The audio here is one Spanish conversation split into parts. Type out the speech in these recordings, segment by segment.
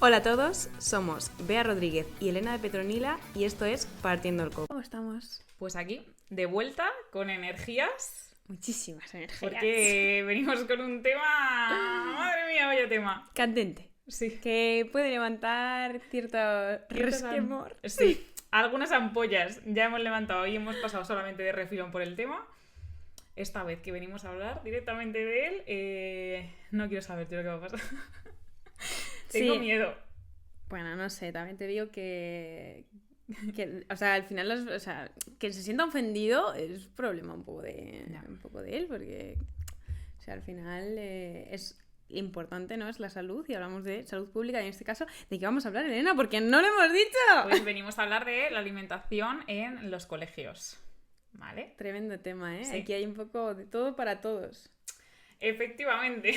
Hola a todos, somos Bea Rodríguez y Elena de Petronila y esto es Partiendo el Coco. ¿Cómo estamos? Pues aquí, de vuelta, con energías. Muchísimas energías. Porque venimos con un tema... ¡Madre mía, vaya tema! Candente. Sí. Que puede levantar cierto resquemor. Sí, algunas ampollas ya hemos levantado y hemos pasado solamente de refilón por el tema. Esta vez que venimos a hablar directamente de él, no quiero saber tío, lo que va a pasar. Tengo miedo. Bueno, no sé, también te digo que o sea, al final, que se sienta ofendido es problema un poco de él, porque, o sea, al final es importante, ¿no? Es la salud y hablamos de salud pública y en este caso, ¿de qué vamos a hablar, Elena? Porque no lo hemos dicho. Pues venimos a hablar de la alimentación en los colegios, ¿vale? Tremendo tema, ¿eh? Sí. Aquí hay un poco de todo para todos. Efectivamente.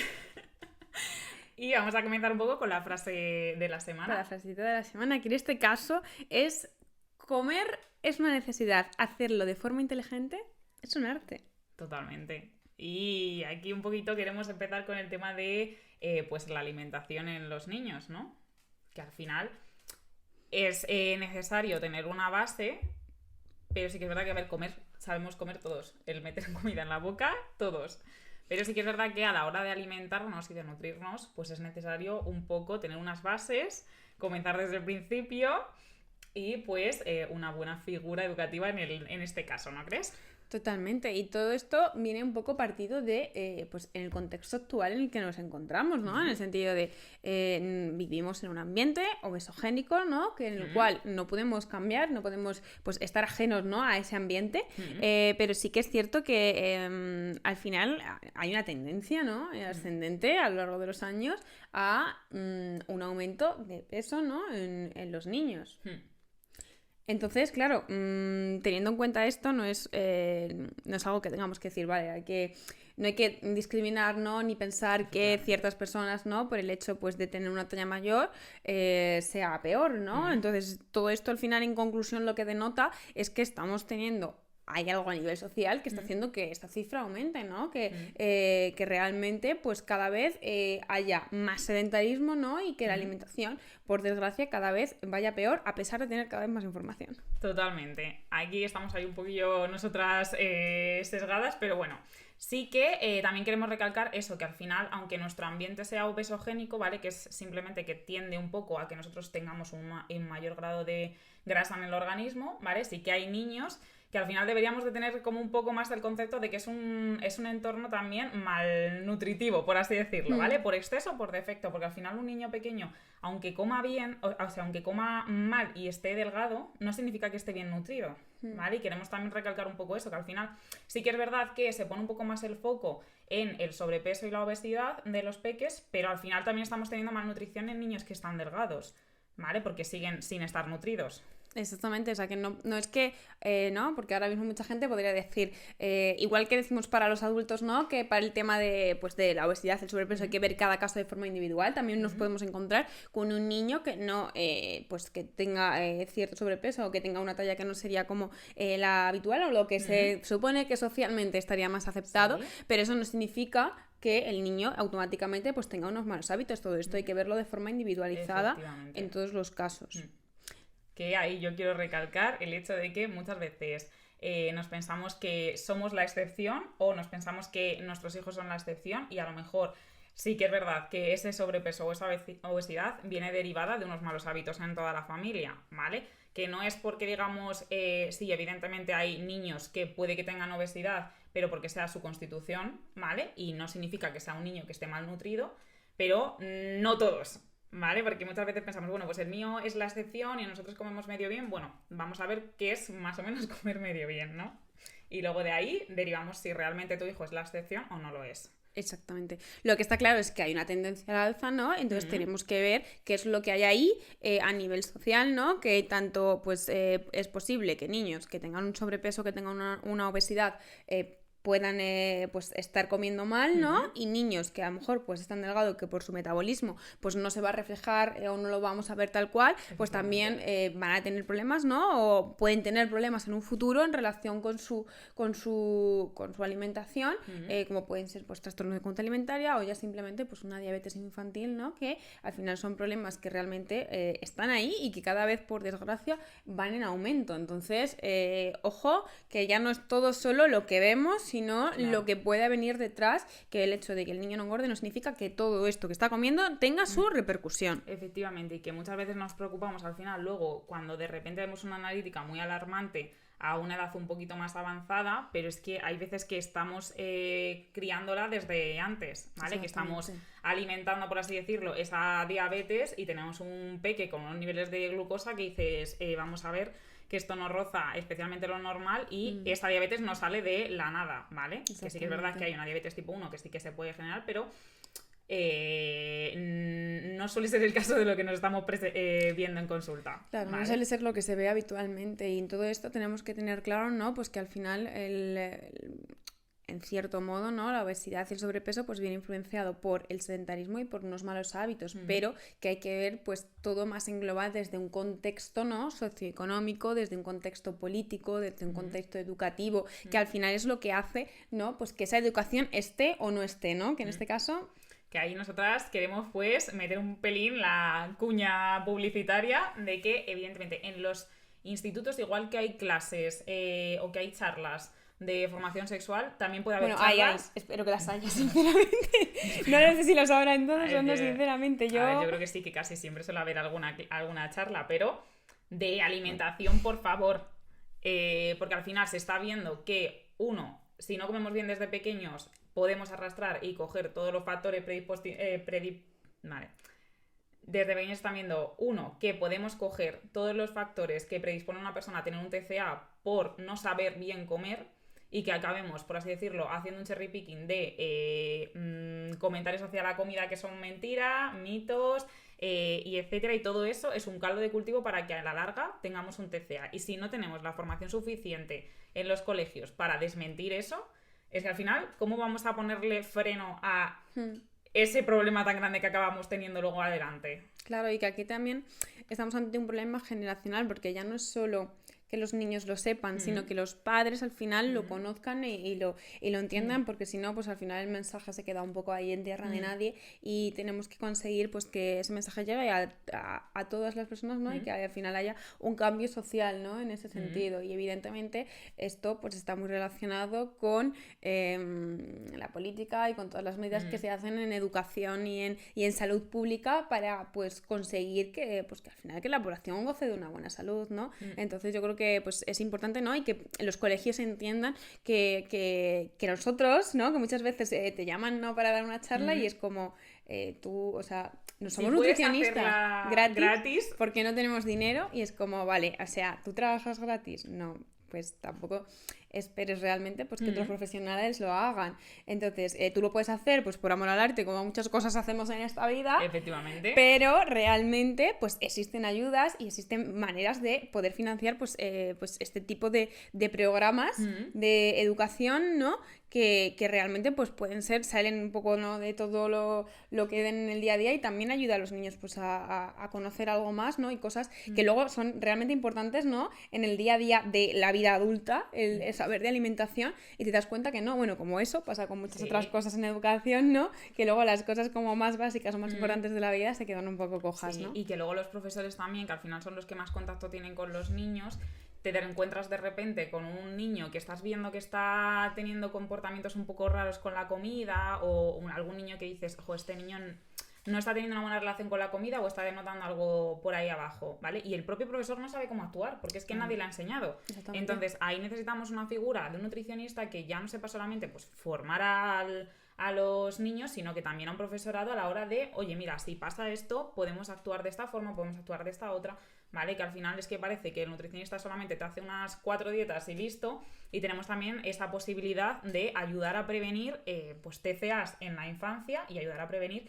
Y vamos a comenzar un poco con la frase de la semana. La frasecita de la semana, que en este caso es: comer es una necesidad, hacerlo de forma inteligente es un arte. Totalmente. Y aquí un poquito queremos empezar con el tema de pues la alimentación en los niños, ¿no? Que al final es necesario tener una base, pero sí que es verdad que, a ver, comer, sabemos comer todos. El meter comida en la boca, todos. Pero sí que es verdad que a la hora de alimentarnos y de nutrirnos, pues es necesario un poco tener unas bases, comenzar desde el principio y pues una buena figura educativa en este caso, ¿no crees? Totalmente, y todo esto viene un poco partido de, pues en el contexto actual en el que nos encontramos, ¿no? En el sentido de vivimos en un ambiente obesogénico, ¿no? Que en el cual no podemos cambiar, no podemos pues estar ajenos, ¿no? A ese ambiente, pero sí que es cierto que al final hay una tendencia, ¿no? Ascendente a lo largo de los años a un aumento de peso, ¿no? En los niños. Entonces, claro, teniendo en cuenta esto, no es algo que tengamos que decir, vale, no hay que discriminar, ¿no? Ni pensar que ciertas personas, ¿no? Por el hecho pues, de tener una talla mayor, sea peor, ¿no? Entonces, todo esto al final, en conclusión, lo que denota es que estamos teniendo... Hay algo a nivel social que está haciendo que esta cifra aumente, ¿no? Que realmente, pues cada vez haya más sedentarismo, ¿no? Y que la alimentación, por desgracia, cada vez vaya peor, a pesar de tener cada vez más información. Totalmente. Aquí estamos ahí un poquillo nosotras sesgadas, pero bueno. Sí que también queremos recalcar eso, que al final, aunque nuestro ambiente sea obesogénico, ¿vale? Que es simplemente que tiende un poco a que nosotros tengamos un mayor grado de grasa en el organismo, ¿vale? Sí que hay niños que al final deberíamos de tener como un poco más el concepto de que es un entorno también malnutritivo, por así decirlo, ¿vale? Por exceso o por defecto, porque al final un niño pequeño, aunque coma bien, o sea, aunque coma mal y esté delgado, no significa que esté bien nutrido, ¿vale? Y queremos también recalcar un poco eso, que al final sí que es verdad que se pone un poco más el foco en el sobrepeso y la obesidad de los peques, pero al final también estamos teniendo malnutrición en niños que están delgados, ¿vale? Porque siguen sin estar nutridos. Exactamente, o sea que no es que, ¿no? Porque ahora mismo mucha gente podría decir, igual que decimos para los adultos, ¿no? Que para el tema de la obesidad, el sobrepeso, hay que ver cada caso de forma individual, también nos podemos encontrar con un niño que no, pues que tenga cierto sobrepeso o que tenga una talla que no sería como la habitual o lo que se supone que socialmente estaría más aceptado, pero eso no significa que el niño automáticamente pues tenga unos malos hábitos. Todo esto hay que verlo de forma individualizada en todos los casos. Que ahí yo quiero recalcar el hecho de que muchas veces nos pensamos que somos la excepción o nos pensamos que nuestros hijos son la excepción y a lo mejor sí que es verdad que ese sobrepeso o esa obesidad viene derivada de unos malos hábitos en toda la familia, ¿vale? Que no es porque digamos, sí, evidentemente hay niños que puede que tengan obesidad, pero porque sea su constitución, ¿vale? Y no significa que sea un niño que esté malnutrido, pero no todos, ¿vale? Porque muchas veces pensamos, bueno, pues el mío es la excepción y nosotros comemos medio bien. Bueno, vamos a ver qué es más o menos comer medio bien, ¿no? Y luego de ahí derivamos si realmente tu hijo es la excepción o no lo es. Exactamente. Lo que está claro es que hay una tendencia al alza, ¿no? Entonces tenemos que ver qué es lo que hay ahí a nivel social, ¿no? Que tanto pues es posible que niños que tengan un sobrepeso, que tengan una obesidad puedan pues estar comiendo mal, ¿no? Y niños que a lo mejor pues están delgados, que por su metabolismo pues no se va a reflejar o no lo vamos a ver tal cual, pues también van a tener problemas, ¿no? O pueden tener problemas en un futuro en relación con su alimentación, como pueden ser pues trastornos de conducta alimentaria o ya simplemente pues una diabetes infantil, ¿no? Que al final son problemas que realmente están ahí y que cada vez, por desgracia, van en aumento. Entonces, ojo, que ya no es todo solo lo que vemos, sino lo que puede venir detrás, que el hecho de que el niño no engorde no significa que todo esto que está comiendo tenga su repercusión. Efectivamente, y que muchas veces nos preocupamos al final luego cuando de repente vemos una analítica muy alarmante a una edad un poquito más avanzada, pero es que hay veces que estamos criándola desde antes, ¿vale? Que estamos alimentando, por así decirlo, esa diabetes y tenemos un peque con unos niveles de glucosa que dices, vamos a ver, que esto no roza especialmente lo normal y esta diabetes no sale de la nada, ¿vale? Que sí que es verdad que hay una diabetes tipo 1 que sí que se puede generar, pero no suele ser el caso de lo que nos estamos viendo en consulta. Claro, ¿vale? no suele ser lo que se ve habitualmente y en todo esto tenemos que tener claro, ¿no? Pues que al final en cierto modo, ¿no? La obesidad y el sobrepeso pues viene influenciado por el sedentarismo y por unos malos hábitos, pero que hay que ver pues todo más englobado desde un contexto, ¿no? Socioeconómico, desde un contexto político, desde un contexto educativo, que al final es lo que hace, ¿no? Pues que esa educación esté o no esté, ¿no? Que en este caso... Que ahí nosotras queremos pues meter un pelín la cuña publicitaria de que evidentemente en los institutos, igual que hay clases o que hay charlas de formación sexual, también puede haber charlas. Hay, espero que las haya, sinceramente. No sé si las habrá en todos o no, sinceramente. Yo creo que sí, que casi siempre suele haber alguna charla, pero de alimentación, por favor, porque al final se está viendo que si no comemos bien desde pequeños, podemos arrastrar y coger todos los factores vale. Desde pequeños están viendo, que podemos coger todos los factores que predisponen a una persona a tener un TCA por no saber bien comer y que acabemos, por así decirlo, haciendo un cherry picking de comentarios hacia la comida que son mentira, mitos, y etcétera, y todo eso es un caldo de cultivo para que a la larga tengamos un TCA. Y si no tenemos la formación suficiente en los colegios para desmentir eso, es que al final, ¿cómo vamos a ponerle freno a ese problema tan grande que acabamos teniendo luego adelante? Claro, y que aquí también estamos ante un problema generacional, porque ya no es solo que los niños lo sepan, sino que los padres al final lo conozcan y lo entiendan, porque si no, pues al final el mensaje se queda un poco ahí en tierra de nadie y tenemos que conseguir pues que ese mensaje llegue a todas las personas, ¿no? Y que al final haya un cambio social, ¿no? En ese sentido. Y evidentemente esto pues está muy relacionado con la política y con todas las medidas que se hacen en educación y en salud pública para pues conseguir que al final que la población goce de una buena salud, ¿no? Entonces yo creo que pues es importante, ¿no? Y que los colegios entiendan que nosotros, ¿no? Que muchas veces te llaman, ¿no? Para dar una charla y es como tú, o sea, no somos nutricionistas gratis porque no tenemos dinero y es como, vale, o sea, ¿tú trabajas gratis? No, pues tampoco esperes realmente pues que otros profesionales lo hagan. Entonces, tú lo puedes hacer pues por amor al arte, como muchas cosas hacemos en esta vida. Efectivamente. Pero realmente pues existen ayudas y existen maneras de poder financiar pues este tipo de programas de educación, ¿no? Que realmente pues pueden salen un poco, ¿no? De todo lo que ven en el día a día y también ayuda a los niños pues a conocer algo más, ¿no? Y cosas que luego son realmente importantes, ¿no? En el día a día de la vida adulta, el saber de alimentación, y te das cuenta que no, bueno, como eso pasa con muchas otras cosas en educación, ¿no? Que luego las cosas como más básicas o más importantes de la vida se quedan un poco cojas, ¿no? Y que luego los profesores también, que al final son los que más contacto tienen con los niños, te encuentras de repente con un niño que estás viendo que está teniendo comportamientos un poco raros con la comida, o algún niño que dices, ojo, este niño no está teniendo una buena relación con la comida o está denotando algo por ahí abajo, ¿vale? Y el propio profesor no sabe cómo actuar, porque es que nadie le ha enseñado. Entonces, ahí necesitamos una figura de un nutricionista que ya no sepa solamente pues formar a los niños, sino que también a un profesorado a la hora de, oye, mira, si pasa esto, podemos actuar de esta forma, podemos actuar de esta otra, ¿vale? Que al final es que parece que el nutricionista solamente te hace unas 4 dietas y listo, y tenemos también esa posibilidad de ayudar a prevenir pues TCAs en la infancia y ayudar a prevenir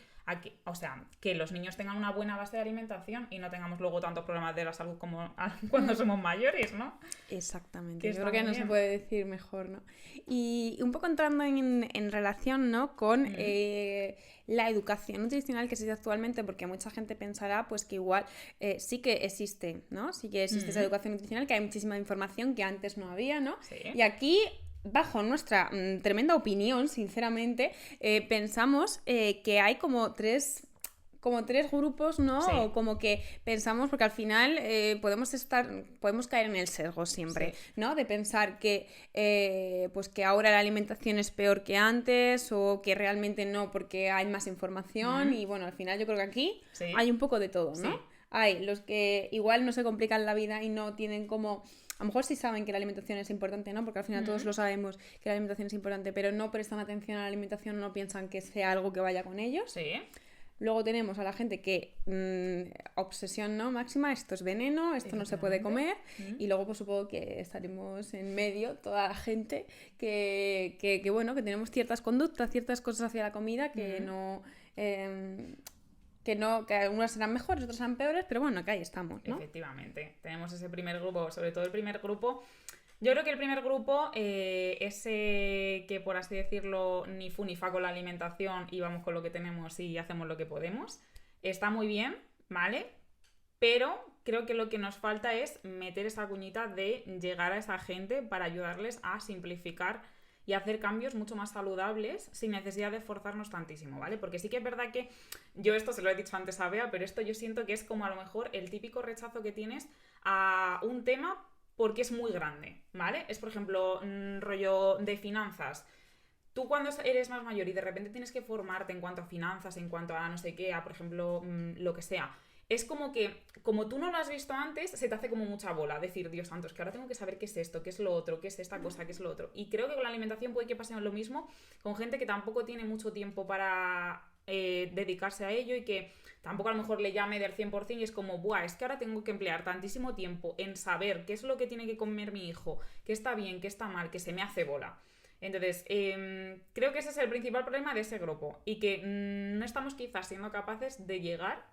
o sea, que los niños tengan una buena base de alimentación y no tengamos luego tantos problemas de la salud como cuando somos mayores, ¿no? Exactamente, yo creo que no se puede decir mejor, ¿no? Y un poco entrando en relación, ¿no? Con la educación nutricional que existe actualmente, porque mucha gente pensará pues que igual sí que existe, ¿no? Sí que existe esa educación nutricional, que hay muchísima información que antes no había, ¿no? Sí. Y aquí, bajo nuestra tremenda opinión, sinceramente, pensamos que hay como tres grupos, ¿no? Sí. O como que pensamos, porque al final podemos caer en el sesgo siempre, Sí. ¿no? De pensar que pues que ahora la alimentación es peor que antes, o que realmente no porque hay más información, y bueno, al final yo creo que aquí hay un poco de todo, ¿no? Sí. Hay los que igual no se complican la vida y no tienen como... A lo mejor sí saben que la alimentación es importante, ¿no? Porque al final todos lo sabemos que la alimentación es importante, pero no prestan atención a la alimentación, no piensan que sea algo que vaya con ellos. Sí. Luego tenemos a la gente que obsesión, ¿no? Máxima, esto es veneno, esto no se puede comer. Y luego pues supongo que estaremos en medio toda la gente que bueno, que tenemos ciertas conductas, ciertas cosas hacia la comida que no... que algunas serán mejores, otras serán peores, pero bueno, que ahí estamos, ¿no? Efectivamente. Tenemos ese primer grupo, sobre todo el primer grupo. Yo creo que el primer grupo, ese que por así decirlo, ni fu ni fa con la alimentación y vamos con lo que tenemos y hacemos lo que podemos, está muy bien, ¿vale? Pero creo que lo que nos falta es meter esa cuñita de llegar a esa gente para ayudarles a simplificar y hacer cambios mucho más saludables sin necesidad de esforzarnos tantísimo, ¿vale? Porque sí que es verdad que yo esto se lo he dicho antes a Bea, pero esto yo siento que es como a lo mejor el típico rechazo que tienes a un tema porque es muy grande, ¿vale? Es, por ejemplo, rollo de finanzas. Tú cuando eres más mayor y de repente tienes que formarte en cuanto a finanzas, en cuanto a no sé qué, a, por ejemplo, lo que sea, es como que, como tú no lo has visto antes, se te hace como mucha bola. Decir, Dios santo, es que ahora tengo que saber qué es esto, qué es lo otro, qué es esta cosa, qué es lo otro. Y creo que con la alimentación puede que pase lo mismo con gente que tampoco tiene mucho tiempo para dedicarse a ello y que tampoco a lo mejor le llame del 100% y es como, buah, es que ahora tengo que emplear tantísimo tiempo en saber qué es lo que tiene que comer mi hijo, qué está bien, qué está mal, que se me hace bola. Entonces, creo que ese es el principal problema de ese grupo y que no estamos quizás siendo capaces de llegar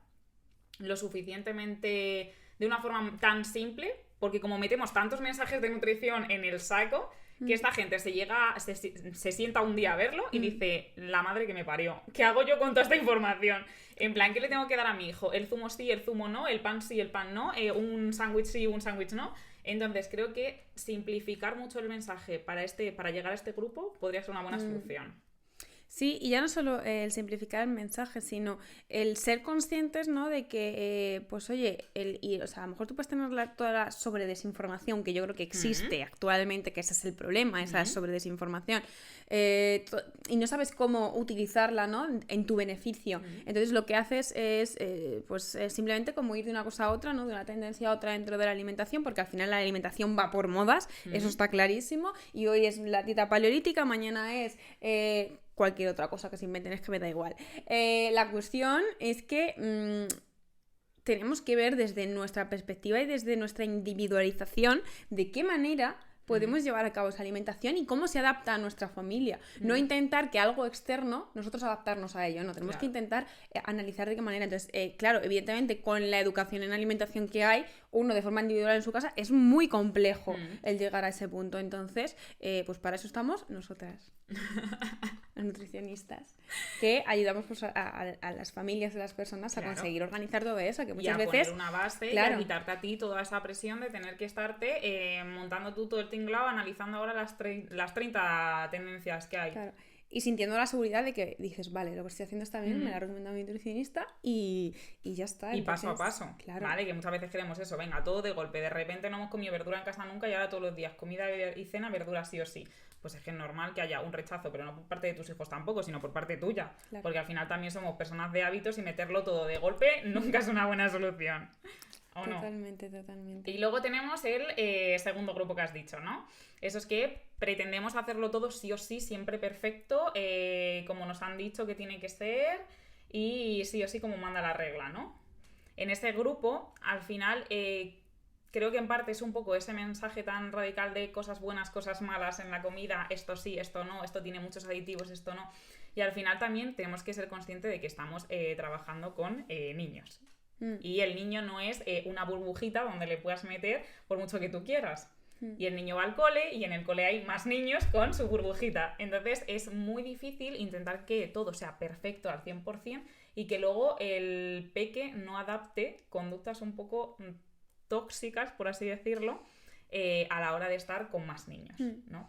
lo suficientemente de una forma tan simple, porque como metemos tantos mensajes de nutrición en el saco, que esta gente se sienta un día a verlo y dice, la madre que me parió, ¿qué hago yo con toda esta información? En plan, ¿qué le tengo que dar a mi hijo? ¿El zumo sí, el zumo no? ¿El pan sí, el pan no? ¿Un sándwich sí, un sándwich no? Entonces creo que simplificar mucho el mensaje para llegar a este grupo podría ser una buena solución. Sí, y ya no solo el simplificar el mensaje, sino el ser conscientes, ¿no? De que, pues oye, o sea, a lo mejor tú puedes tener toda la sobredesinformación que yo creo que existe actualmente, que ese es el problema, esa sobredesinformación, y no sabes cómo utilizarla, ¿no? En tu beneficio. Entonces lo que haces es, simplemente como ir de una cosa a otra, ¿no? De una tendencia a otra dentro de la alimentación, porque al final la alimentación va por modas, eso está clarísimo, y hoy es la dieta paleolítica, mañana es... cualquier otra cosa que se inventen, es que me da igual. La cuestión es que tenemos que ver desde nuestra perspectiva y desde nuestra individualización de qué manera podemos llevar a cabo esa alimentación y cómo se adapta a nuestra familia. No intentar que algo externo, nosotros adaptarnos a ello, no, tenemos que intentar analizar de qué manera. Entonces, claro, evidentemente con la educación en alimentación que hay, uno de forma individual en su casa, es muy complejo el llegar a ese punto. Entonces, pues para eso estamos nosotras, las nutricionistas, que ayudamos pues, a las familias de las personas a conseguir organizar todo eso, que muchas veces... poner una base y a quitarte a ti toda esa presión de tener que estarte montando tú todo el tinglado, analizando ahora las 30 tendencias que hay. Claro. Y sintiendo la seguridad de que dices, vale, lo que estoy haciendo está bien, me lo ha recomendado mi nutricionista y ya está. Y entonces, paso a paso, claro. ¿vale? Que muchas veces queremos eso, venga, todo de golpe, de repente no hemos comido verdura en casa nunca y ahora todos los días comida y cena, verdura sí o sí. Pues es que es normal que haya un rechazo, pero no por parte de tus hijos tampoco, sino por parte tuya. Claro. Porque al final también somos personas de hábitos y meterlo todo de golpe nunca es una buena solución. ¿O no? Totalmente. Y luego tenemos el segundo grupo que has dicho, ¿no? Eso es que pretendemos hacerlo todo sí o sí, siempre perfecto, como nos han dicho que tiene que ser y sí o sí como manda la regla, ¿no? En ese grupo, al final, creo que en parte es un poco ese mensaje tan radical de cosas buenas, cosas malas en la comida, esto sí, esto no, esto tiene muchos aditivos, esto no. Y al final también tenemos que ser conscientes de que estamos trabajando con niños. Y el niño no es una burbujita donde le puedas meter por mucho que tú quieras. Y el niño va al cole y en el cole hay más niños con su burbujita. Entonces es muy difícil intentar que todo sea perfecto al 100% y que luego el peque no adapte conductas un poco tóxicas, por así decirlo, a la hora de estar con más niños, ¿no?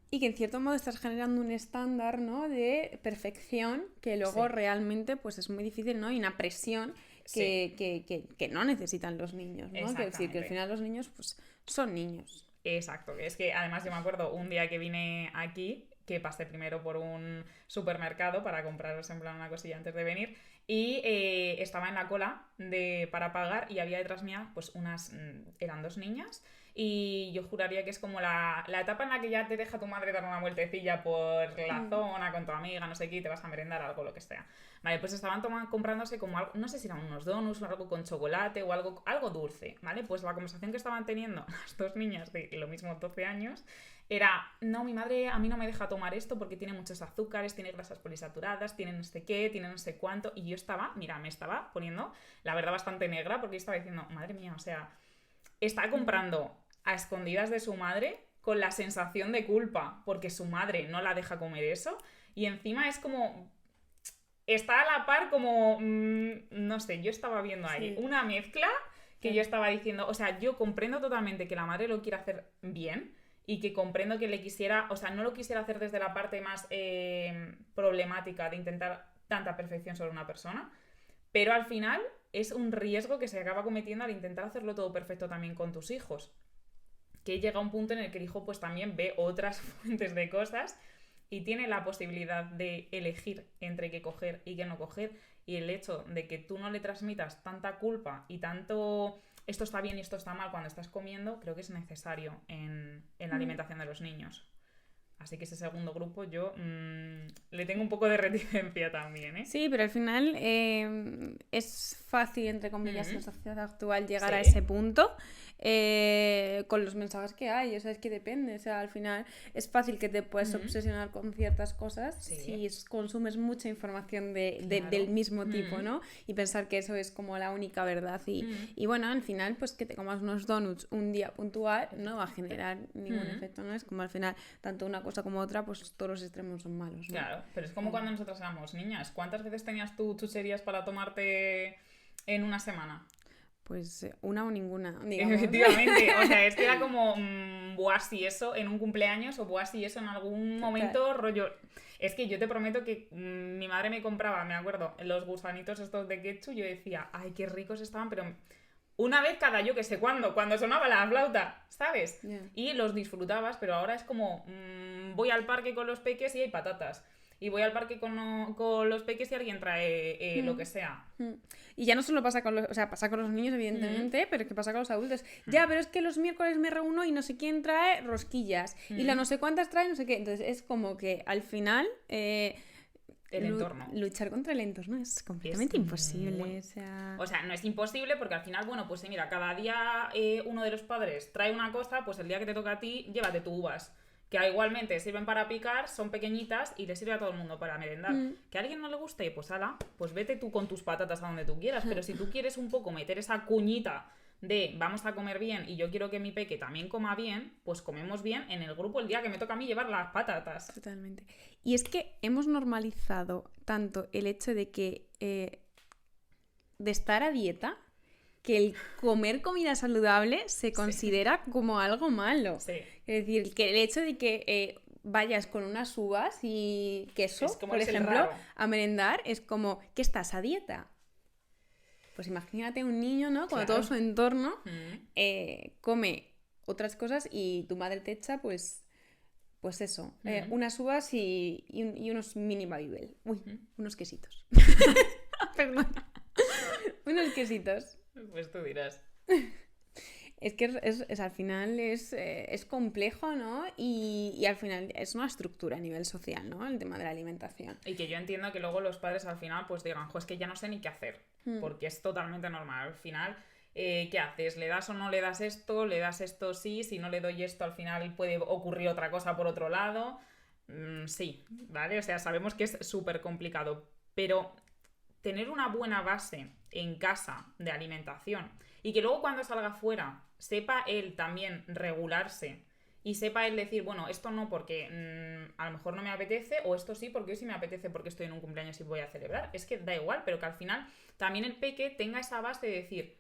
Y que en cierto modo estás generando un estándar, ¿no?, de perfección que luego realmente pues es muy difícil, ¿no? Y una presión que no necesitan los niños, ¿no? Es decir, que al final los niños pues son niños. Exacto, es que además yo me acuerdo un día que vine aquí, que pasé primero por un supermercado para compraros en plan una cosilla antes de venir y estaba en la cola para pagar y había detrás mía pues eran 2 niñas y yo juraría que es como la etapa en la que ya te deja tu madre dar una vueltecilla por la zona con tu amiga, no sé qué, y te vas a merendar algo, lo que sea. Vale, pues estaban comprándose como algo, no sé si eran unos donuts o algo con chocolate o algo dulce, ¿vale? Pues la conversación que estaban teniendo las 2 niñas de lo mismo 12 años era, no, mi madre a mí no me deja tomar esto porque tiene muchos azúcares, tiene grasas polisaturadas, tiene no sé qué, tiene no sé cuánto, y yo me estaba poniendo, la verdad, bastante negra porque estaba diciendo, madre mía, o sea, está comprando a escondidas de su madre con la sensación de culpa porque su madre no la deja comer eso y encima es como... Está a la par como... no sé, yo estaba viendo ahí una mezcla que yo estaba diciendo... O sea, yo comprendo totalmente que la madre lo quiera hacer bien y que comprendo que le quisiera... O sea, no lo quisiera hacer desde la parte más problemática de intentar tanta perfección sobre una persona, pero al final es un riesgo que se acaba cometiendo al intentar hacerlo todo perfecto también con tus hijos. Que llega un punto en el que el hijo pues también ve otras fuentes de cosas y tiene la posibilidad de elegir entre qué coger y qué no coger, y el hecho de que tú no le transmitas tanta culpa y tanto esto está bien y esto está mal cuando estás comiendo, creo que es necesario en la alimentación de los niños. Así que ese segundo grupo yo le tengo un poco de reticencia también, ¿eh? Sí, pero al final es fácil, entre comillas, en la sociedad actual llegar a Sí. ese punto con los mensajes que hay. O sea, es que depende. O sea, al final es fácil que te puedas obsesionar con ciertas cosas si consumes mucha información del mismo tipo, ¿no? Y pensar que eso es como la única verdad. Y bueno, al final, pues que te comas unos donuts un día puntual no va a generar ningún efecto, ¿no? Es como al final, tanto una cosa como otra, pues todos los extremos son malos, ¿no? Claro, pero es como cuando nosotras éramos niñas. ¿Cuántas veces tenías tú chucherías para tomarte en una semana? Pues una o ninguna, digamos. Efectivamente, o sea, es que era como buah, si eso en un cumpleaños o buah, si eso en algún momento, rollo... Es que yo te prometo que mi madre me compraba, me acuerdo, los gusanitos estos de ketchup, yo decía, ay, qué ricos estaban, pero una vez cada yo que sé cuándo sonaba la flauta, ¿sabes? Yeah. Y los disfrutabas, pero ahora es como, voy al parque con los peques y hay patatas. Y voy al parque con los peques y alguien trae lo que sea. Y ya no solo pasa con los... O sea, pasa con los niños, evidentemente, pero es que pasa con los adultos. Ya, pero es que los miércoles me reúno y no sé quién trae rosquillas. Y la no sé cuántas trae no sé qué. Entonces es como que al final... el entorno. Luchar contra el entorno es completamente imposible. O sea, no es imposible porque al final, bueno, pues mira, cada día uno de los padres trae una cosa, pues el día que te toca a ti, llévate tu uvas. Que igualmente sirven para picar, son pequeñitas y le sirve a todo el mundo para merendar. Que a alguien no le guste, pues ala, pues vete tú con tus patatas a donde tú quieras. Pero si tú quieres un poco meter esa cuñita de vamos a comer bien y yo quiero que mi peque también coma bien, pues comemos bien en el grupo el día que me toca a mí llevar las patatas. Totalmente. Y es que hemos normalizado tanto el hecho de que de estar a dieta, que el comer comida saludable se considera como algo malo. Sí. Es decir, que el hecho de que vayas con unas uvas y queso, por ejemplo, a merendar, es como que estás a dieta. Pues imagínate un niño, ¿no? Cuando todo su entorno come otras cosas y tu madre te echa, pues eso, unas uvas y unos mini Babybel. Uy, unos quesitos. Perdón. Unos quesitos. Pues tú dirás. Es que al final es complejo, ¿no? Y al final es una estructura a nivel social, ¿no? El tema de la alimentación. Y que yo entiendo que luego los padres al final pues digan, jo, es que ya no sé ni qué hacer. Porque es totalmente normal. Al final ¿qué haces? ¿Le das o no le das esto? ¿Le das esto sí? Si no le doy esto, al final puede ocurrir otra cosa por otro lado. Sí, ¿vale? O sea, sabemos que es súper complicado, pero tener una buena base en casa de alimentación y que luego cuando salga fuera sepa él también regularse y sepa él decir, bueno, esto no porque a lo mejor no me apetece, o esto sí porque hoy sí me apetece porque estoy en un cumpleaños y voy a celebrar. Es que da igual, pero que al final también el peque tenga esa base de decir,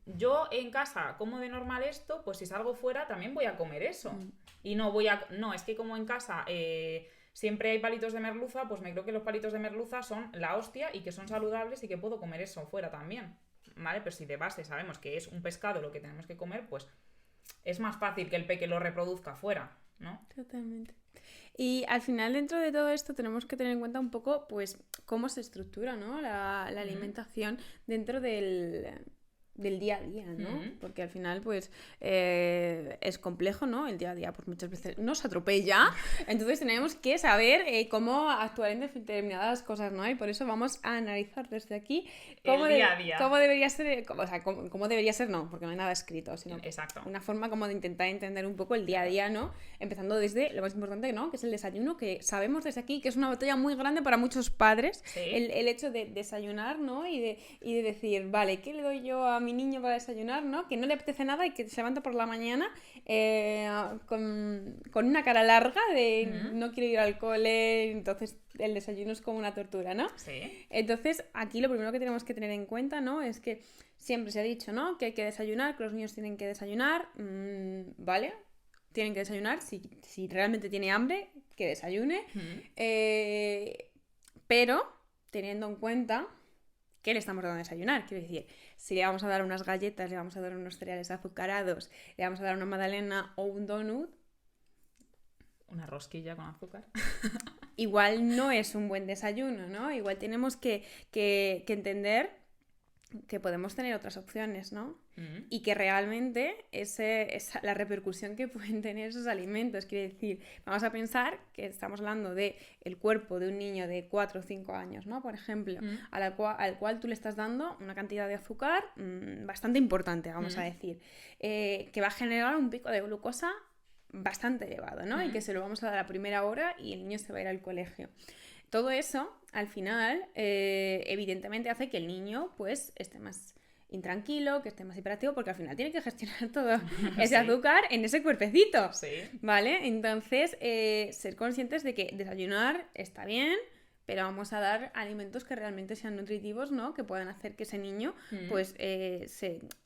yo en casa como de normal esto, pues si salgo fuera también voy a comer eso. Y no voy a... No, es que como en casa siempre hay palitos de merluza, pues me creo que los palitos de merluza son la hostia y que son saludables y que puedo comer eso fuera también. ¿Vale? Pero si de base sabemos que es un pescado lo que tenemos que comer, pues es más fácil que el peque lo reproduzca fuera, ¿no? Totalmente. Y al final, dentro de todo esto, tenemos que tener en cuenta un poco, pues, cómo se estructura, ¿no? La alimentación dentro del día a día, ¿no? Porque al final, pues, es complejo, ¿no? El día a día, pues, muchas veces nos atropella. Entonces tenemos que saber cómo actuar en determinadas cosas, ¿no? Y por eso vamos a analizar desde aquí cómo, día a día. Cómo debería ser, o sea, cómo debería ser, no, porque no hay nada escrito, sino Exacto. una forma como de intentar entender un poco el día a día, ¿no? Empezando desde lo más importante, ¿no? Que es el desayuno, que sabemos desde aquí que es una batalla muy grande para muchos padres, Sí. el hecho de desayunar, ¿no? Y de decir, vale, ¿qué le doy yo a mi niño para desayunar, ¿no? Que no le apetece nada y que se levanta por la mañana con una cara larga de no quiero ir al cole, entonces el desayuno es como una tortura, ¿no? Sí. Entonces, aquí lo primero que tenemos que tener en cuenta, ¿no? Es que siempre se ha dicho, ¿no? Que hay que desayunar, que los niños tienen que desayunar, ¿vale? Tienen que desayunar, si realmente tiene hambre, que desayune, pero teniendo en cuenta que le estamos dando a desayunar, quiero decir, si le vamos a dar unas galletas, le vamos a dar unos cereales azucarados, le vamos a dar una magdalena o un donut, una rosquilla con azúcar. Igual no es un buen desayuno, ¿no? Igual tenemos que entender que podemos tener otras opciones, ¿no? Y que realmente la repercusión que pueden tener esos alimentos, quiere decir, vamos a pensar que estamos hablando de el cuerpo de un niño de 4 o 5 años, ¿no? Por ejemplo, al cual tú le estás dando una cantidad de azúcar bastante importante, vamos a decir, que va a generar un pico de glucosa bastante elevado, ¿no? Y que se lo vamos a dar a primera hora y el niño se va a ir al colegio. Todo eso, al final, evidentemente hace que el niño, pues, esté más intranquilo, que esté más hiperactivo, porque al final tiene que gestionar todo ese azúcar en ese cuerpecito, ¿vale? Entonces, ser conscientes de que desayunar está bien, pero vamos a dar alimentos que realmente sean nutritivos, ¿no? Que puedan hacer que ese niño, pues,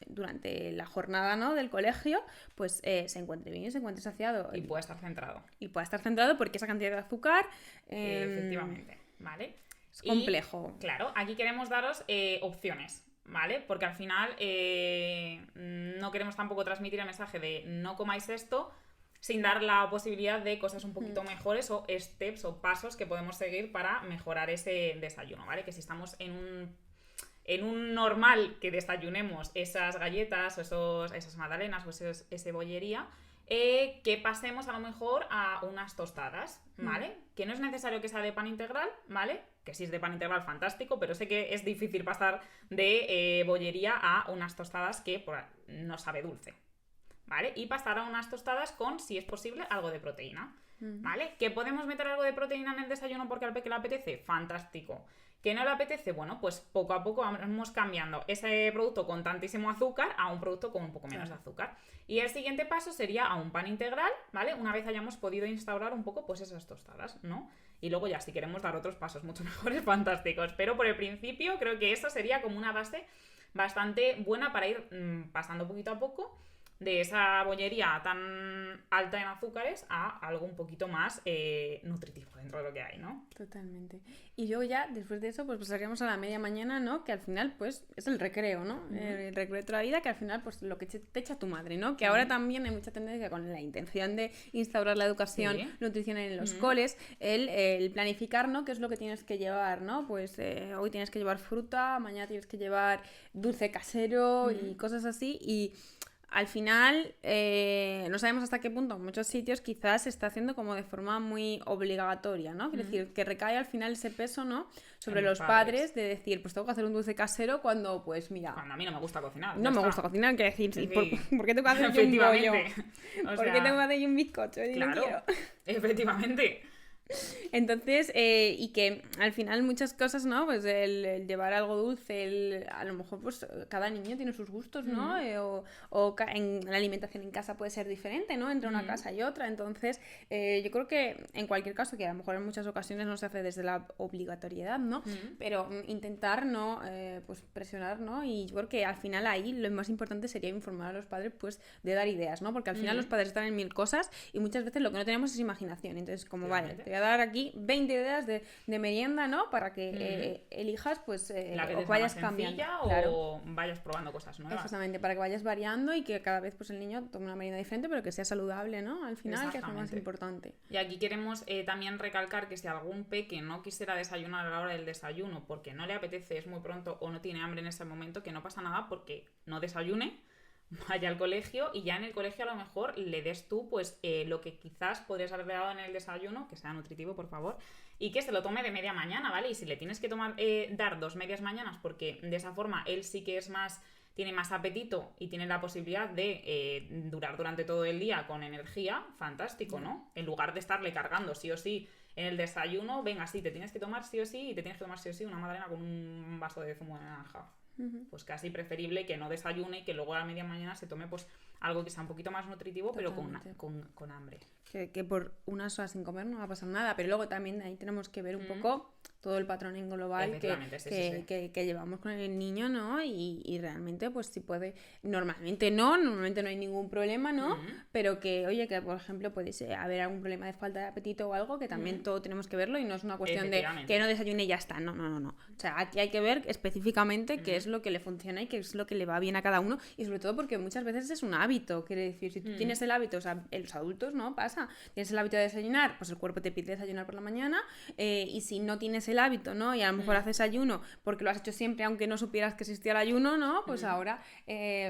durante la jornada, ¿no? Del colegio, pues, se encuentre bien, se encuentre saciado. Y pueda estar centrado. Y pueda estar centrado porque esa cantidad de azúcar... efectivamente, ¿vale? Es complejo. Y, claro, aquí queremos daros opciones, ¿vale? Porque al final no queremos tampoco transmitir el mensaje de no comáis esto, sin dar la posibilidad de cosas un poquito mejores o steps o pasos que podemos seguir para mejorar ese desayuno, ¿vale? Que si estamos en un normal que desayunemos esas galletas o esas magdalenas o ese bollería, que pasemos a lo mejor a unas tostadas, ¿vale? Que no es necesario que sea de pan integral, ¿vale? Que si es de pan integral, fantástico, pero sé que es difícil pasar de bollería a unas tostadas que no sabe dulce, ¿vale? Y pasar a unas tostadas con, si es posible, algo de proteína, ¿vale? ¿Que podemos meter algo de proteína en el desayuno porque al peque le apetece? Fantástico. ¿Que no le apetece? Bueno, pues poco a poco vamos cambiando ese producto con tantísimo azúcar a un producto con un poco menos de azúcar. Y el siguiente paso sería a un pan integral, ¿vale? Una vez hayamos podido instaurar un poco, pues, esas tostadas, ¿no? Y luego ya, si queremos dar otros pasos mucho mejores, fantásticos. Pero por el principio creo que eso sería como una base bastante buena para ir pasando poquito a poco de esa bollería tan alta en azúcares a algo un poquito más nutritivo dentro de lo que hay, ¿no? Totalmente. Y luego ya, después de eso, pues pasaríamos a la media mañana, ¿no? Que al final, pues, es el recreo, ¿no? El recreo de toda la vida, que al final, pues, lo que te echa tu madre, ¿no? Que ahora también hay mucha tendencia con la intención de instaurar la educación nutricional en los coles, el planificar, ¿no? ¿Qué es lo que tienes que llevar, ¿no? Pues hoy tienes que llevar fruta, mañana tienes que llevar dulce casero y cosas así, y al final, no sabemos hasta qué punto en muchos sitios quizás se está haciendo como de forma muy obligatoria, ¿no? Quiero decir, que recae al final ese peso, ¿no? Sobre los padres de decir, pues tengo que hacer un dulce casero cuando, pues mira... Cuando a mí no me gusta cocinar. No me gusta cocinar, quiero decir, Sí. ¿por qué tengo que hacer yo un bollo? O ¿Por qué tengo que hacer yo un bizcocho? Claro, efectivamente. Entonces, y que al final muchas cosas, ¿no? Pues el llevar algo dulce, a lo mejor pues cada niño tiene sus gustos, ¿no? En la alimentación en casa puede ser diferente, ¿no? Entre una casa y otra. Entonces, yo creo que en cualquier caso, que a lo mejor en muchas ocasiones no se hace desde la obligatoriedad, ¿no? Pero intentar, ¿no? Pues presionar, ¿no? Y yo creo que al final ahí lo más importante sería informar a los padres, pues, de dar ideas, ¿no? Porque al final los padres están en 1000 cosas y muchas veces lo que no tenemos es imaginación. Entonces, como vale, te voy a dar aquí 20 ideas de merienda, ¿no? Para que elijas, pues, o vayas cambiando. O vayas probando cosas nuevas. Exactamente, para que vayas variando y que cada vez pues el niño tome una merienda diferente, pero que sea saludable, ¿no? Al final, que es lo más importante. Y aquí queremos también recalcar que si algún peque no quisiera desayunar a la hora del desayuno porque no le apetece, es muy pronto o no tiene hambre en ese momento, que no pasa nada porque no desayune, vaya al colegio y ya en el colegio a lo mejor le des tú pues lo que quizás podrías haberle dado en el desayuno, que sea nutritivo por favor, y que se lo tome de media mañana, ¿vale? Y si le tienes que dar 2 medias mañanas porque de esa forma él sí que tiene más apetito y tiene la posibilidad de durar durante todo el día con energía, fantástico, ¿no? En lugar de estarle cargando sí o sí en el desayuno, venga, sí, te tienes que tomar sí o sí y te tienes que tomar sí o sí una magdalena con un vaso de zumo de naranja. Pues casi preferible que no desayune y que luego a la media mañana se tome pues algo que sea un poquito más nutritivo. Totalmente. Pero con hambre. Que por unas horas sin comer no va a pasar nada, pero luego también ahí tenemos que ver un poco todo el patrón en global que llevamos con el niño, ¿no? Y realmente, pues si puede, normalmente no hay ningún problema, ¿no? Pero que, oye, que por ejemplo puede haber algún problema de falta de apetito o algo, que también todo tenemos que verlo y no es una cuestión de que no desayune y ya está, no. O sea, aquí hay que ver específicamente qué es lo que le funciona y qué es lo que le va bien a cada uno, y sobre todo porque muchas veces es un hábito, quiere decir, si tú tienes el hábito, o sea, los adultos, ¿no? Pasa, tienes el hábito de desayunar, pues el cuerpo te pide desayunar por la mañana, y si no tienes el hábito, ¿no? Y a lo mejor haces ayuno porque lo has hecho siempre aunque no supieras que existía el ayuno, ¿no? Pues ahora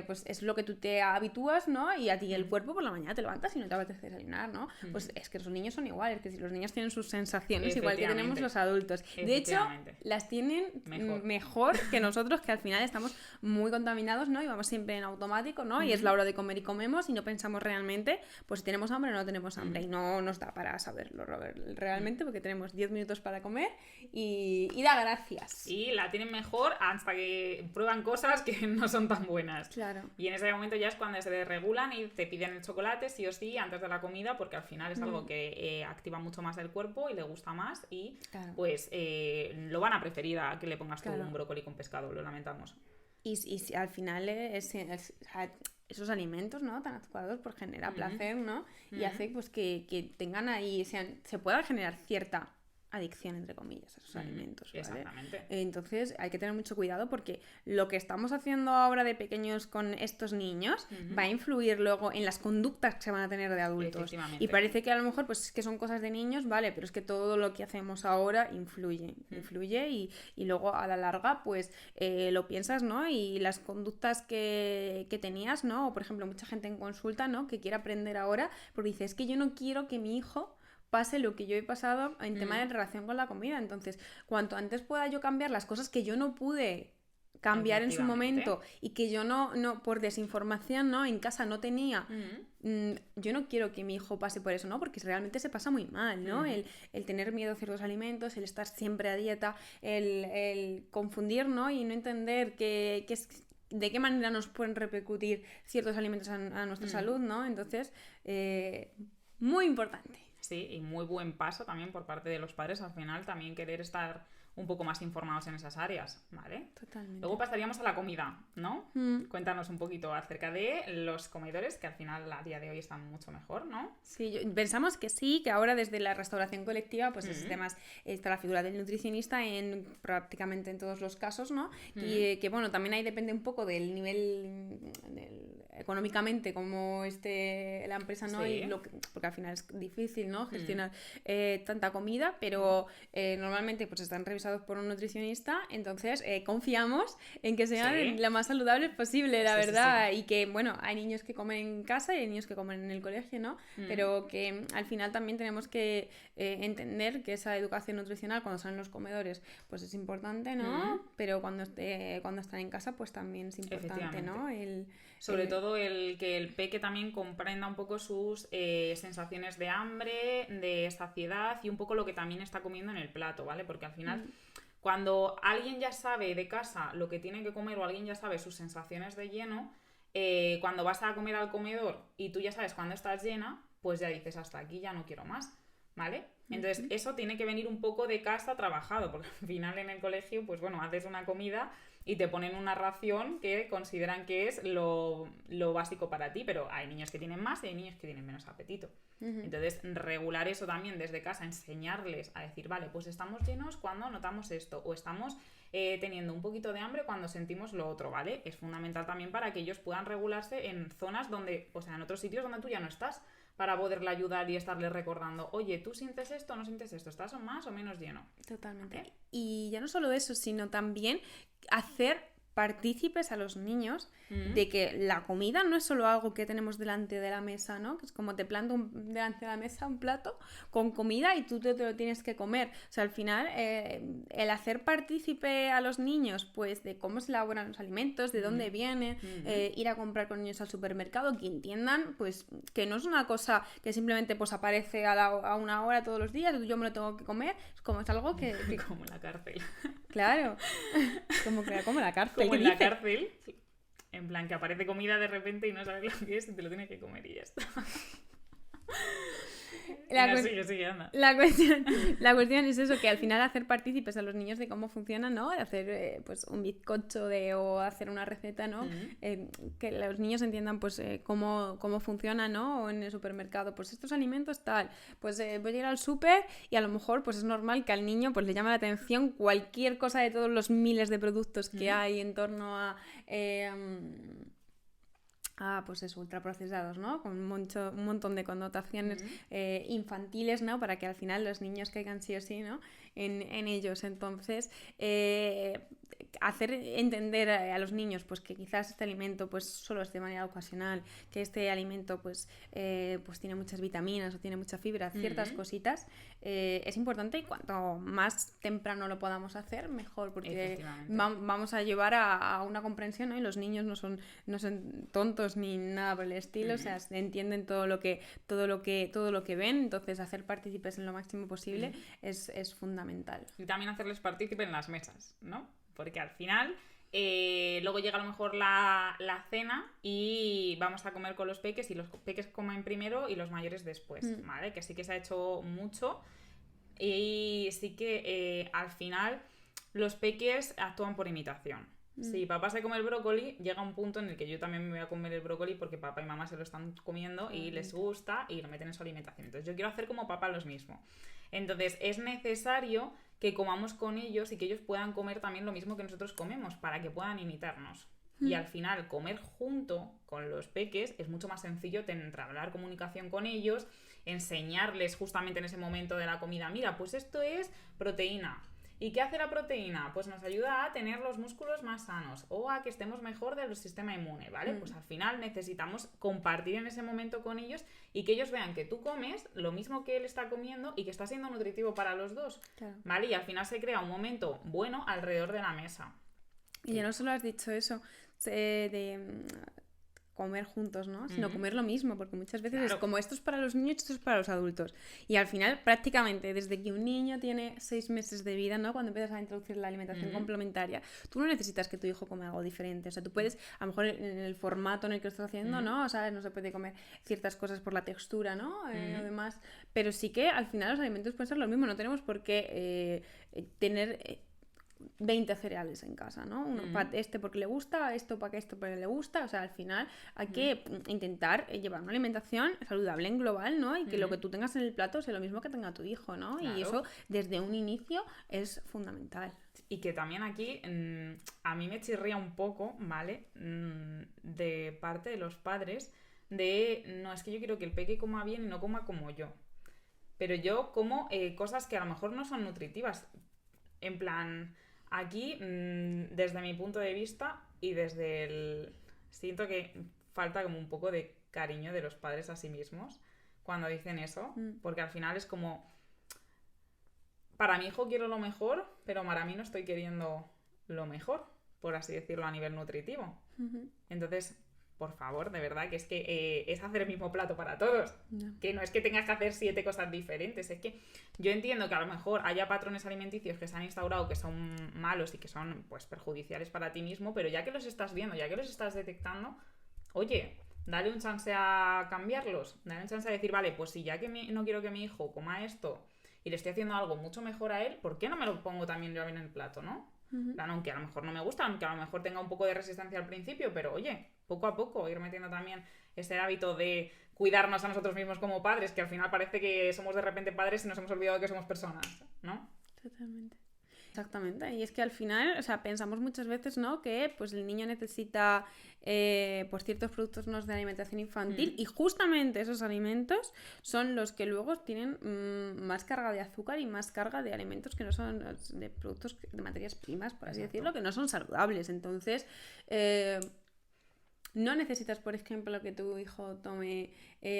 pues es lo que tú te habitúas, ¿no? Y a ti el cuerpo por la mañana te levantas y no te apetece desayunar, ¿no? Pues es que los niños son iguales, que si los niños tienen sus sensaciones igual que tenemos los adultos. De hecho, las tienen mejor que nosotros, que al final estamos muy contaminados, ¿no? Y vamos siempre en automático, ¿no? Y es la hora de comer y comemos y no pensamos realmente, pues si tenemos hambre o no tenemos hambre, y no nos da para saberlo realmente, porque tenemos 10 minutos para comer y da gracias. Y la tienen mejor hasta que prueban cosas que no son tan buenas. Claro. Y en ese momento ya es cuando se desregulan y te piden el chocolate sí o sí antes de la comida, porque al final es algo que activa mucho más el cuerpo y le gusta más, y pues lo van a preferir a que le pongas tú un brócoli con pescado, lo lamentamos. Y si al final esos alimentos, ¿no? Tan adecuados, pues genera placer, ¿no? Y hace pues que tengan ahí, se pueda generar cierta adicción, entre comillas, a esos alimentos, ¿vale? Exactamente. Entonces hay que tener mucho cuidado, porque lo que estamos haciendo ahora de pequeños con estos niños va a influir luego en las conductas que se van a tener de adultos. Y parece que a lo mejor pues es que son cosas de niños, vale, pero es que todo lo que hacemos ahora influye y luego a la larga pues lo piensas, ¿no? Y las conductas que tenías, ¿no? O por ejemplo mucha gente en consulta, ¿no? Que quiere aprender ahora porque dice, es que yo no quiero que mi hijo pase lo que yo he pasado en tema de relación con la comida. Entonces, cuanto antes pueda yo cambiar las cosas que yo no pude cambiar en su momento y que yo no por desinformación, ¿no? En casa no tenía, yo no quiero que mi hijo pase por eso, ¿no? Porque realmente se pasa muy mal, ¿no? El tener miedo a ciertos alimentos, el estar siempre a dieta, el confundir, ¿no? Y no entender de qué manera nos pueden repercutir ciertos alimentos a nuestra salud, ¿no? Entonces, muy importante. Sí, y muy buen paso también por parte de los padres, al final también querer estar un poco más informados en esas áreas, ¿vale? Totalmente. Luego pasaríamos a la comida, ¿no? Cuéntanos un poquito acerca de los comedores, que al final a día de hoy están mucho mejor, ¿no? Sí, pensamos que sí, que ahora desde la restauración colectiva pues está la figura del nutricionista prácticamente en todos los casos, ¿no? Y que bueno, también ahí depende un poco del nivel económicamente como la empresa, ¿no? Sí. Porque al final es difícil, ¿no? Gestionar tanta comida, pero normalmente pues están revisados revisados por un nutricionista, entonces confiamos en que sean Sí. lo más saludables posible, la Sí, sí, verdad. Y que, bueno, hay niños que comen en casa y hay niños que comen en el colegio, ¿no? Pero que al final también tenemos que entender que esa educación nutricional cuando están en los comedores, pues es importante, ¿no? Pero cuando están en casa, pues también es importante, ¿no? Sobre todo que el peque también comprenda un poco sus sensaciones de hambre, de saciedad y un poco lo que también está comiendo en el plato, ¿vale? Porque al final, cuando alguien ya sabe de casa lo que tiene que comer o alguien ya sabe sus sensaciones de lleno, cuando vas a comer al comedor y tú ya sabes cuándo estás llena, pues ya dices, hasta aquí ya no quiero más, ¿vale? Entonces, eso tiene que venir un poco de casa trabajado, porque al final en el colegio, pues bueno, haces una comida y te ponen una ración que consideran que es lo básico para ti, pero hay niños que tienen más y hay niños que tienen menos apetito. Entonces, regular eso también desde casa, enseñarles a decir, vale, pues estamos llenos cuando notamos esto, o estamos teniendo un poquito de hambre cuando sentimos lo otro, ¿vale? Es fundamental también para que ellos puedan regularse en zonas donde, o sea, en otros sitios donde tú ya no estás, para poderle ayudar y estarle recordando, oye, ¿tú sientes esto o no sientes esto? ¿Estás más o menos lleno? Totalmente. ¿Vale? Y ya no solo eso, sino también hacer partícipes a los niños de que la comida no es solo algo que tenemos delante de la mesa, ¿no? Que es como te planto delante de la mesa un plato con comida y tú te lo tienes que comer. O sea, al final, el hacer partícipe a los niños, pues, de cómo se elaboran los alimentos, de dónde vienen, ir a comprar con niños al supermercado, que entiendan, pues, que no es una cosa que simplemente, pues, aparece a una hora todos los días, yo me lo tengo que comer, es algo que... Como en la cárcel. Claro, como la cárcel. Como en la cárcel, en plan que aparece comida de repente y no sabes lo que es y te lo tienes que comer y ya está. Sigue, anda. La cuestión es eso, que al final hacer partícipes a los niños de cómo funciona, ¿no? De hacer pues un bizcocho o hacer una receta, ¿no? Que los niños entiendan pues cómo funciona, ¿no? O en el supermercado, pues estos alimentos tal, pues voy a ir al súper y a lo mejor pues es normal que al niño pues le llame la atención cualquier cosa de todos los miles de productos que hay en torno a pues eso, ultraprocesados, ¿no? Con un montón de connotaciones infantiles, ¿no? Para que al final los niños caigan sí o sí, ¿no? En ellos. Entonces, hacer entender a los niños pues que quizás este alimento pues solo es de manera ocasional, que este alimento pues tiene muchas vitaminas o tiene mucha fibra, ciertas cositas, es importante, y cuanto más temprano lo podamos hacer, mejor, porque vamos a llevar a una comprensión, ¿no? Y los niños no son tontos ni nada por el estilo, o sea, entienden todo lo que ven, entonces hacer partícipes en lo máximo posible es fundamental. Y también hacerles partícipe en las mesas, ¿no? Porque al final luego llega a lo mejor la cena y vamos a comer con los peques y los peques comen primero y los mayores después, ¿vale? Que sí que se ha hecho mucho y sí que al final los peques actúan por imitación. Si papá se come el brócoli, llega un punto en el que yo también me voy a comer el brócoli porque papá y mamá se lo están comiendo y les gusta y lo meten en su alimentación. Entonces yo quiero hacer como papá los mismo. Entonces es necesario que comamos con ellos y que ellos puedan comer también lo mismo que nosotros comemos para que puedan imitarnos. Y al final comer junto con los peques es mucho más sencillo entablar comunicación con ellos, enseñarles justamente en ese momento de la comida, mira, pues esto es proteína. ¿Y qué hace la proteína? Pues nos ayuda a tener los músculos más sanos o a que estemos mejor del sistema inmune, ¿vale? Pues al final necesitamos compartir en ese momento con ellos y que ellos vean que tú comes lo mismo que él está comiendo y que está siendo nutritivo para los dos, claro. ¿Vale? Y al final se crea un momento bueno alrededor de la mesa. Y ya no solo has dicho eso, de comer juntos, ¿no? Sino comer lo mismo, porque muchas veces es como esto es para los niños, esto es para los adultos. Y al final, prácticamente, desde que un niño tiene 6 meses de vida, ¿no? Cuando empiezas a introducir la alimentación complementaria, tú no necesitas que tu hijo coma algo diferente. O sea, tú puedes, a lo mejor en el formato en el que lo estás haciendo, ¿no? O sea, no se puede comer ciertas cosas por la textura, ¿no? O demás. Pero sí que al final los alimentos pueden ser lo mismo. No tenemos por qué tener 20 cereales en casa, ¿no? Uno para porque le gusta, esto para que esto porque le gusta, o sea, al final hay que intentar llevar una alimentación saludable en global, ¿no? Y que lo que tú tengas en el plato sea lo mismo que tenga tu hijo, ¿no? Claro. Y eso desde un inicio es fundamental. Y que también aquí a mí me chirría un poco, ¿vale? De parte de los padres no, es que yo quiero que el peque coma bien y no coma como yo. Pero yo como cosas que a lo mejor no son nutritivas. En plan, aquí, desde mi punto de vista y desde el... Siento que falta como un poco de cariño de los padres a sí mismos cuando dicen eso, porque al final es como... Para mi hijo quiero lo mejor, pero para mí no estoy queriendo lo mejor, por así decirlo, a nivel nutritivo. Entonces, por favor, de verdad, que es que es hacer el mismo plato para todos. No. Que no es que tengas que hacer 7 cosas diferentes. Es que yo entiendo que a lo mejor haya patrones alimenticios que se han instaurado que son malos y que son pues perjudiciales para ti mismo, pero ya que los estás viendo, ya que los estás detectando, oye, dale un chance a cambiarlos. Dale un chance a decir, vale, pues si ya que no quiero que mi hijo coma esto y le estoy haciendo algo mucho mejor a él, ¿por qué no me lo pongo también yo en el plato, no? Aunque a lo mejor no me gusta, aunque a lo mejor tenga un poco de resistencia al principio, pero oye, poco a poco ir metiendo también ese hábito de cuidarnos a nosotros mismos como padres, que al final parece que somos de repente padres y nos hemos olvidado de que somos personas, ¿no? Totalmente. Exactamente, y es que al final, o sea, pensamos muchas veces, ¿no?, que pues el niño necesita pues ciertos productos ¿no?, de alimentación infantil y justamente esos alimentos son los que luego tienen más carga de azúcar y más carga de alimentos que no son, de productos, de materias primas, por así decirlo, que no son saludables. Entonces, no necesitas, por ejemplo, que tu hijo tome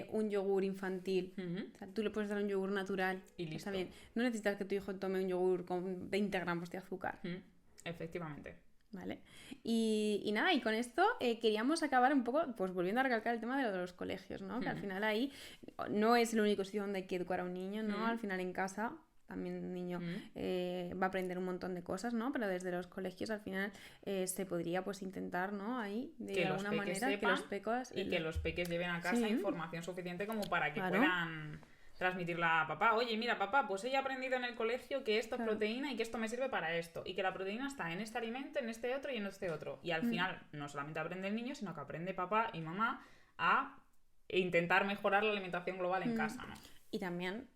un yogur infantil. O sea, tú le puedes dar un yogur natural y listo. Está bien. No necesitas que tu hijo tome un yogur con 20 gramos de azúcar. Efectivamente. Vale. Y nada, y con esto queríamos acabar un poco, pues volviendo a recalcar el tema de lo de los colegios, ¿no? Que al final ahí no es el único sitio donde hay que educar a un niño, ¿no? Al final en casa también un niño va a aprender un montón de cosas, ¿no? Pero desde los colegios al final se podría pues intentar, ¿no? Ahí de alguna manera que los peques que los peques lleven a casa información suficiente como para que puedan transmitirla a papá. Oye, mira, papá, pues he aprendido en el colegio que esto es proteína y que esto me sirve para esto. Y que la proteína está en este alimento, en este otro y en este otro. Y al final no solamente aprende el niño, sino que aprende papá y mamá a intentar mejorar la alimentación global en casa, ¿no? Y también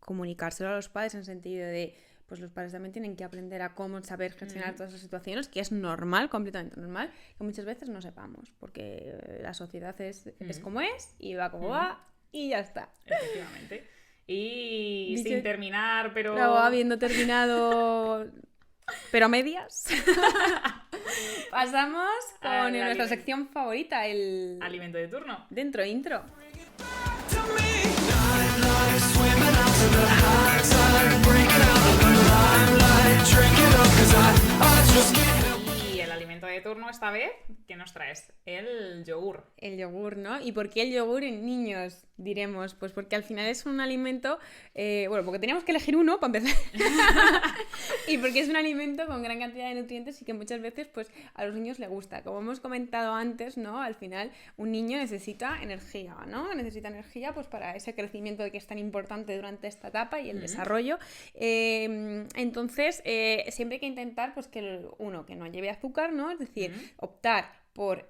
comunicárselo a los padres en el sentido de pues los padres también tienen que aprender a cómo saber gestionar todas esas situaciones, que es normal, completamente normal, que muchas veces no sepamos, porque la sociedad es como es y va como va y ya está. Efectivamente. Y sin terminar, pero... Luego, habiendo terminado, pero a medias, pasamos con nuestra sección favorita, el... alimento de turno. Dentro intro. Y el alimento de turno esta vez, ¿qué nos traes? El yogur. El yogur, ¿no? ¿Y por qué el yogur en niños? Diremos, pues porque al final es un alimento, porque teníamos que elegir uno para empezar, y porque es un alimento con gran cantidad de nutrientes y que muchas veces pues a los niños les gusta. Como hemos comentado antes, ¿no? Al final un niño necesita energía, ¿no? Necesita energía pues para ese crecimiento que es tan importante durante esta etapa y el desarrollo. Entonces, siempre hay que intentar pues que que no lleve azúcar, ¿no? Es decir, optar por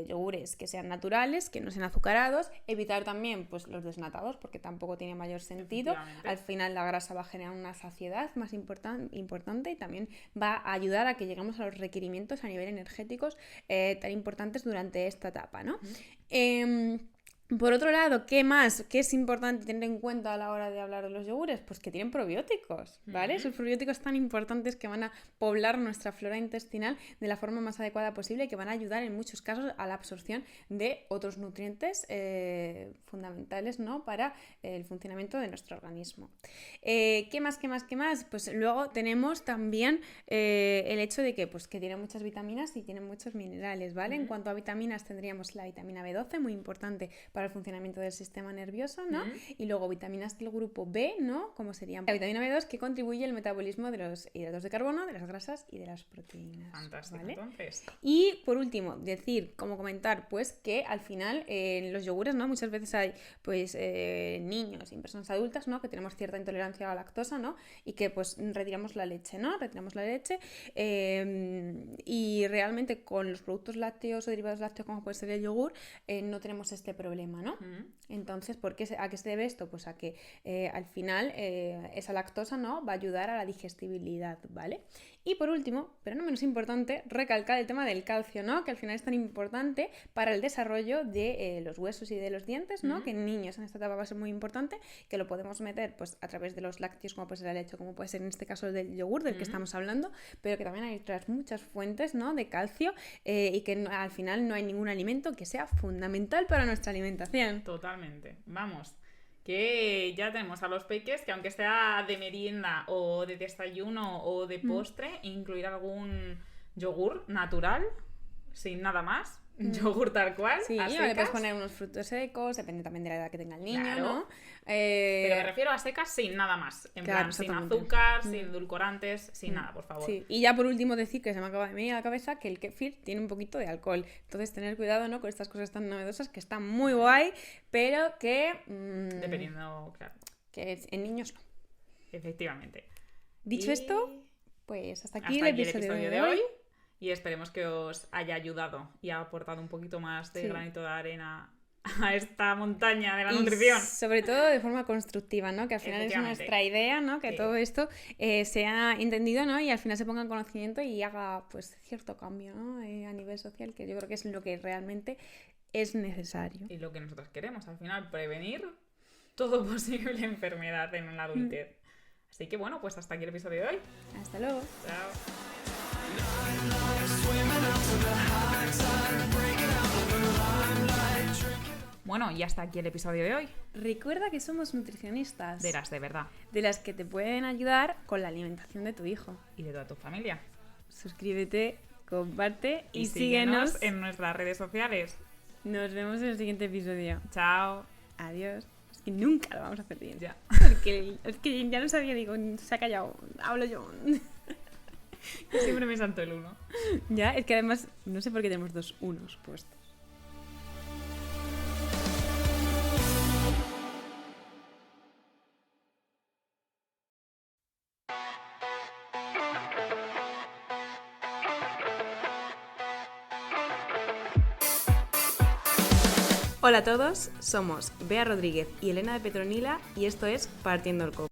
yogures que sean naturales, que no sean azucarados, evitar también pues los desnatados porque tampoco tiene mayor sentido. Al final la grasa va a generar una saciedad más importante y también va a ayudar a que lleguemos a los requerimientos a nivel energéticos tan importantes durante esta etapa, ¿no? Por otro lado, ¿qué más? ¿Qué es importante tener en cuenta a la hora de hablar de los yogures? Pues que tienen probióticos, ¿vale? Esos probióticos tan importantes que van a poblar nuestra flora intestinal de la forma más adecuada posible y que van a ayudar en muchos casos a la absorción de otros nutrientes fundamentales, ¿no? Para el funcionamiento de nuestro organismo. ¿Qué más? Pues luego tenemos también el hecho de que tienen muchas vitaminas y tienen muchos minerales, ¿vale? En cuanto a vitaminas tendríamos la vitamina B12, muy importante para el funcionamiento del sistema nervioso, ¿no? Y luego vitaminas del grupo B, ¿no? Como serían la vitamina B2, que contribuye al metabolismo de los hidratos de carbono, de las grasas y de las proteínas. Fantástico, ¿vale? Entonces. Y por último, comentar, pues que al final en los yogures, ¿no? Muchas veces hay pues niños y personas adultas, ¿no? Que tenemos cierta intolerancia a la lactosa, ¿no? Y que pues retiramos la leche, ¿no? Y realmente con los productos lácteos o derivados lácteos como puede ser el yogur no tenemos este problema. problema, ¿no? Entonces, ¿a qué se debe esto? Pues a que al final esa lactosa, ¿no?, va a ayudar a la digestibilidad, ¿vale? Y por último, pero no menos importante, recalcar el tema del calcio, ¿no?, que al final es tan importante para el desarrollo de los huesos y de los dientes, ¿no?, que en niños en esta etapa va a ser muy importante, que lo podemos meter pues a través de los lácteos, como puede ser la leche, como puede ser en este caso del yogur del que estamos hablando, pero que también hay otras muchas fuentes, ¿no?, de calcio, y que al final no hay ningún alimento que sea fundamental para nuestra alimentación. Totalmente. Vamos, que ya tenemos a los peques que aunque sea de merienda o de desayuno o de postre, incluir algún yogur natural, sin nada más. Yogur tal cual. Sí, a le secas. puedes poner unos frutos secos, depende también de la edad que tenga el niño, Claro. ¿no? Pero me refiero a secas sin nada más. En Claro, plan, sin exactamente. azúcar, sin edulcorantes, sin nada, por favor. Sí, y ya por último decir que se me acaba de venir a la cabeza que el kefir tiene un poquito de alcohol. Entonces tener cuidado, ¿no?, con estas cosas tan novedosas que están muy guay, pero que... Dependiendo, claro. que en niños no. Efectivamente. Dicho Y esto, pues hasta aquí hasta el episodio de hoy. Y esperemos que os haya ayudado y ha aportado un poquito más de Sí. granito de arena a esta montaña de la Y nutrición. sobre todo de forma constructiva, ¿no? Que al final es Efectivamente. nuestra idea, ¿no? Que Sí. todo esto sea entendido, ¿no? Y al final se ponga en conocimiento y haga pues cierto cambio, ¿no? A nivel social, que yo creo que es lo que realmente es necesario. Y lo que nosotros queremos, al final, prevenir todo posible enfermedad en la adultez. Así que bueno, pues hasta aquí el episodio de hoy. Hasta luego. Chao. Bueno, y hasta aquí el episodio de hoy. Recuerda que somos nutricionistas. Verás, de verdad. De las que te pueden ayudar con la alimentación de tu hijo. Y de toda tu familia. Suscríbete, comparte y síguenos síguenos. en nuestras redes sociales. Nos vemos en el siguiente episodio. Chao. Adiós. Es que nunca lo vamos a hacer bien. Ya. Porque es que ya no sabía, digo, se ha callado, hablo yo. Siempre me salto el uno. Ya, es que además, no sé por qué tenemos 2 unos puestos. Hola a todos, somos Bea Rodríguez y Elena de Petronila y esto es Partiendo el Coco.